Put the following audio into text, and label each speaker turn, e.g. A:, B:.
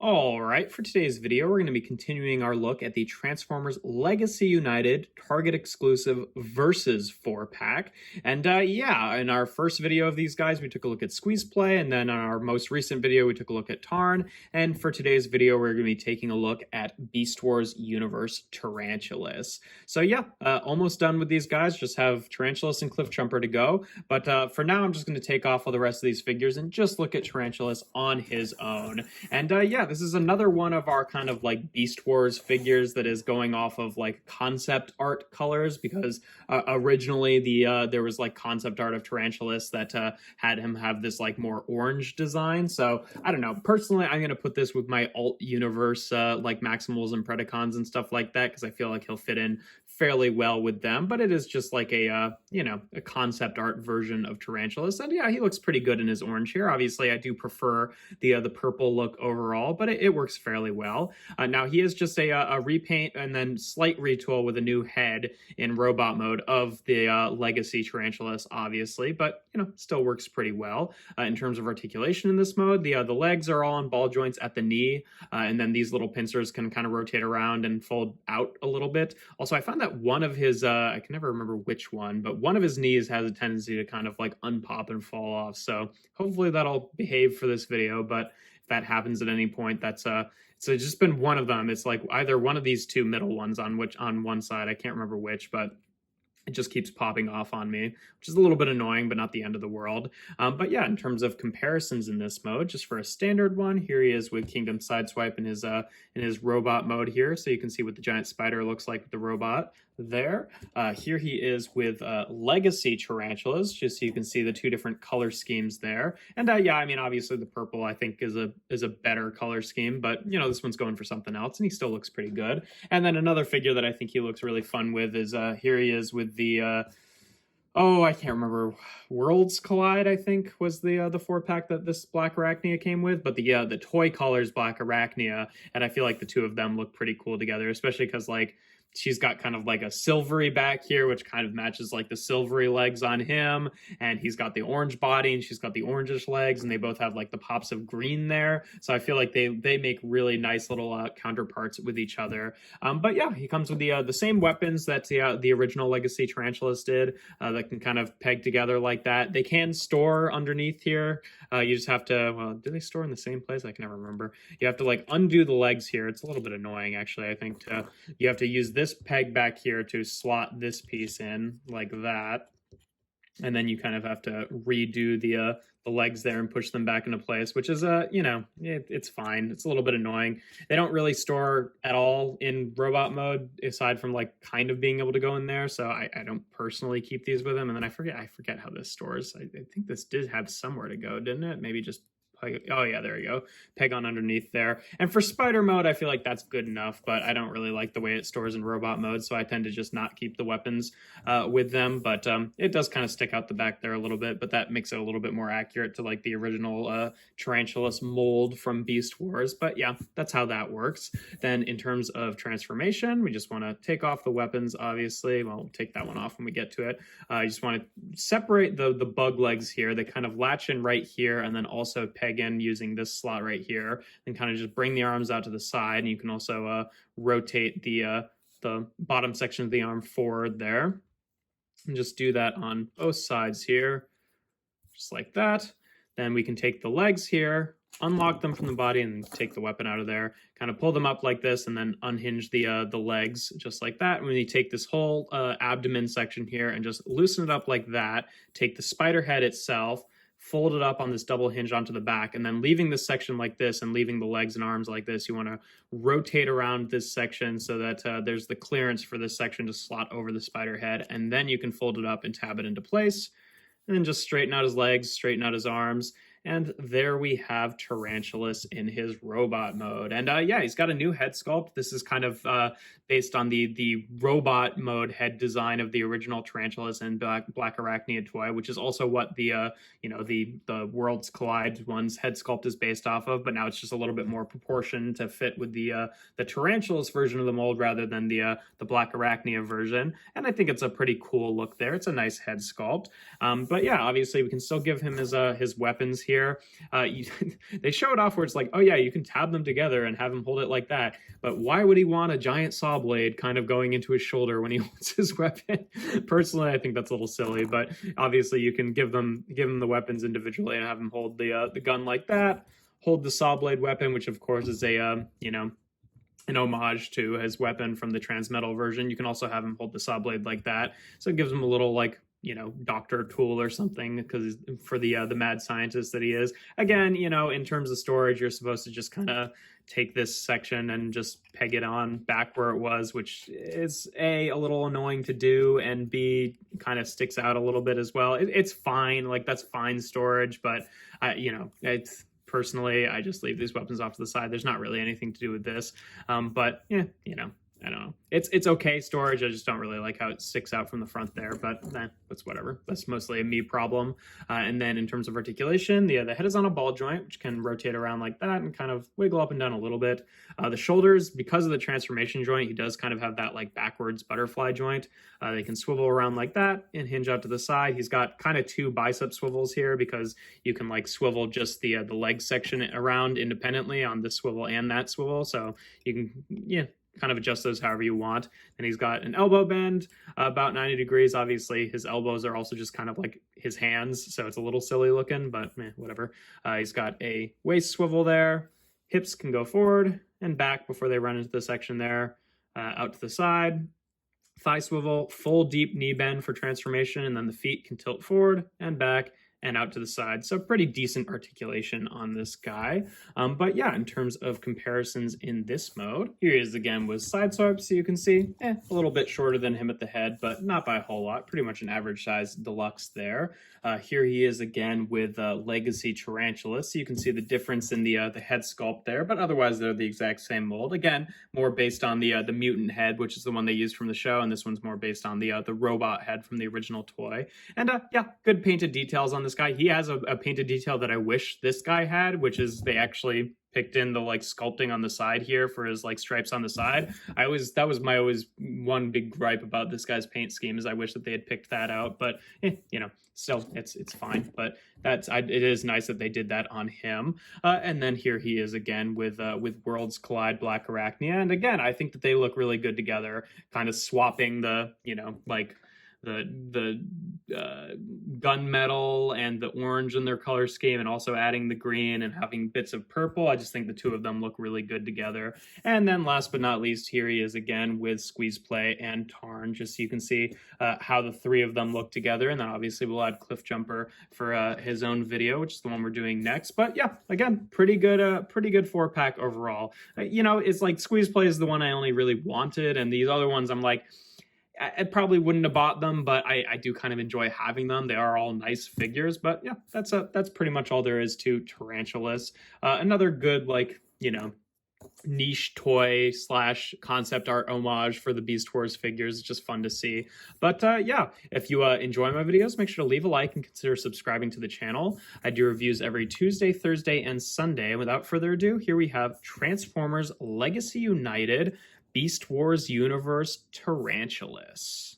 A: Alright, for today's video, we're going to be continuing our look at the Transformers Legacy United Target exclusive Versus 4-pack. And yeah, in our first video of these guys, we took a look at Squeezeplay, and then on our most recent video, we took a look at Tarn. And for today's video, we're going to be taking a look at Beast Wars Universe Tarantulas. So yeah, almost done with these guys, just have Tarantulas and Cliffjumper to go. But for now, I'm just going to take off all the rest of these figures and just look at Tarantulas on his own. And yeah, this is another one of our kind of like Beast Wars figures that is going off of like concept art colors, because originally there was like concept art of Tarantulas that had him have this like more orange design. So I don't know, personally I'm gonna put this with my alt universe like Maximals and Predacons and stuff like that, because I feel like he'll fit in fairly well with them. But it is just like a you know, a concept art version of Tarantulas, and yeah, he looks pretty good in his orange here. Obviously I do prefer the purple look overall, but it works fairly well. Now he is just a repaint and then slight retool with a new head in robot mode of the Legacy Tarantulas, obviously, but you know, still works pretty well. In terms of articulation in this mode, the legs are all on ball joints at the knee, and then these little pincers can kind of rotate around and fold out a little bit. Also, I found that one of his, I can never remember which one, but one of his knees has a tendency to kind of like unpop and fall off. So hopefully that'll behave for this video, but if that happens at any point, that's it's just been one of them. It's like either one of these two middle ones on one side. I can't remember which, but it just keeps popping off on me, which is a little bit annoying, but not the end of the world. But yeah, in terms of comparisons in this mode, just for a standard one, here he is with Kingdom Sideswipe in his robot mode here. So you can see what the giant spider looks like with the robot there. Here he is with Legacy Tarantulas, just so you can see the two different color schemes there. And yeah, I mean, obviously the purple I think is a better color scheme, but you know, this one's going for something else, and he still looks pretty good. And then another figure that I think he looks really fun with is here he is with the oh, I can't remember. Worlds Collide, I think, was the 4-pack that this Black Arachnia came with. But the toy colors Black Arachnia, and I feel like the two of them look pretty cool together, especially because like she's got kind of like a silvery back here, which kind of matches like the silvery legs on him. And he's got the orange body and she's got the orangish legs, and they both have like the pops of green there. So I feel like they make really nice little counterparts with each other. But yeah, he comes with the same weapons that the original Legacy Tarantulas did, that can kind of peg together like that. They can store underneath here. You just have to, well, do they store in the same place? I can never remember. You have to like undo the legs here. It's a little bit annoying actually, I think. You have to use this peg back here to slot this piece in like that, and then you kind of have to redo the legs there and push them back into place, which is you know, it's fine. It's a little bit annoying. They don't really store at all in robot mode, aside from like kind of being able to go in there, so I don't personally keep these with them. And then I forget how this stores. I think this did have somewhere to go, didn't it? Maybe just, oh yeah, there you go, peg on underneath there. And for spider mode, I feel like that's good enough, but I don't really like the way it stores in robot mode, so I tend to just not keep the weapons with them. But it does kind of stick out the back there a little bit, but that makes it a little bit more accurate to like the original Tarantulas mold from Beast Wars. But yeah, that's how that works. Then in terms of transformation, we just want to take off the weapons, obviously. Well, we'll take that one off when we get to it. You just want to separate the bug legs here. They kind of latch in right here, and then also peg in using this slot right here, and kind of just bring the arms out to the side. And you can also rotate the bottom section of the arm forward there, and just do that on both sides here, just like that. Then we can take the legs here, unlock them from the body, and take the weapon out of there, kind of pull them up like this, and then unhinge the legs just like that. And when you take this whole abdomen section here and just loosen it up like that, take the spider head itself, fold it up on this double hinge onto the back, and then leaving this section like this and leaving the legs and arms like this, you want to rotate around this section so that there's the clearance for this section to slot over the spider head, and then you can fold it up and tab it into place, and then just straighten out his legs, straighten out his arms. And there we have Tarantulas in his robot mode. And yeah, he's got a new head sculpt. This is kind of based on the robot mode head design of the original Tarantulas and Black Arachnia toy, which is also what the you know, the Worlds Collide one's head sculpt is based off of. But now it's just a little bit more proportioned to fit with the Tarantulas version of the mold rather than the Black Arachnia version. And I think it's a pretty cool look there. It's a nice head sculpt. But yeah, obviously we can still give him his weapons here. here. They show it off where it's like, oh yeah, you can tab them together and have him hold it like that. But why would he want a giant saw blade kind of going into his shoulder when he holds his weapon? Personally, I think that's a little silly, but obviously you can give them the weapons individually and have him hold the gun like that, hold the saw blade weapon, which of course is a an homage to his weapon from the Transmetal version. You can also have him hold the saw blade like that, so it gives him a little like, doctor tool or something, because for the mad scientist that he is. Again, in terms of storage, you're supposed to just kind of take this section and just peg it on back where it was, which is a little annoying to do, and B, kind of sticks out a little bit as well. It's fine, like that's fine storage, but it's personally, I just leave these weapons off to the side. There's not really anything to do with this, but yeah, I don't know. It's okay storage. I just don't really like how it sticks out from the front there, but that's whatever. That's mostly a me problem. And then in terms of articulation, the head is on a ball joint, which can rotate around like that and kind of wiggle up and down a little bit. The shoulders, because of the transformation joint, he does kind of have that like backwards butterfly joint. They can swivel around like that and hinge out to the side. He's got kind of two bicep swivels here, because you can like swivel just the leg section around independently on this swivel and that swivel. So you can, kind of adjust those however you want. And he's got an elbow bend about 90 degrees. Obviously, his elbows are also just kind of like his hands, so it's a little silly looking, but whatever. He's got a waist swivel there. Hips can go forward and back before they run into the section there, out to the side. Thigh swivel, full deep knee bend for transformation, and then the feet can tilt forward and back and out to the side. So pretty decent articulation on this guy. But yeah, in terms of comparisons in this mode, here he is again with side swipe. So you can see a little bit shorter than him at the head, but not by a whole lot. Pretty much an average size deluxe there. Here he is again with Legacy Tarantulas. So you can see the difference in the head sculpt there, but otherwise they're the exact same mold. Again, more based on the mutant head, which is the one they used from the show, and this one's more based on the robot head from the original toy. And yeah, good painted details on this guy. He has a painted detail that I wish this guy had, which is they actually picked in the like sculpting on the side here for his like stripes on the side. That was my always one big gripe about this guy's paint scheme, is I wish that they had picked that out, but still it's fine. But it is nice that they did that on him. And then here he is again with Worlds Collide Black Arachnia, and again I think that they look really good together, kind of swapping the like the gunmetal and the orange in their color scheme, and also adding the green and having bits of purple. I just think the two of them look really good together. And then last but not least, here he is again with Squeezeplay and Tarn, just so you can see how the three of them look together. And then obviously we'll add Cliffjumper for his own video, which is the one we're doing next. But yeah, again, pretty good 4-pack overall. It's like Squeezeplay is the one I only really wanted, and these other ones I'm like, I probably wouldn't have bought them, but I do kind of enjoy having them. They are all nice figures, but yeah, that's pretty much all there is to Tarantulas. Another good, like, niche toy / concept art homage for the Beast Wars figures. It's just fun to see. But yeah, if you enjoy my videos, make sure to leave a like and consider subscribing to the channel. I do reviews every Tuesday, Thursday, and Sunday. And without further ado, here we have Transformers Legacy United Beast Wars Universe Tarantulas.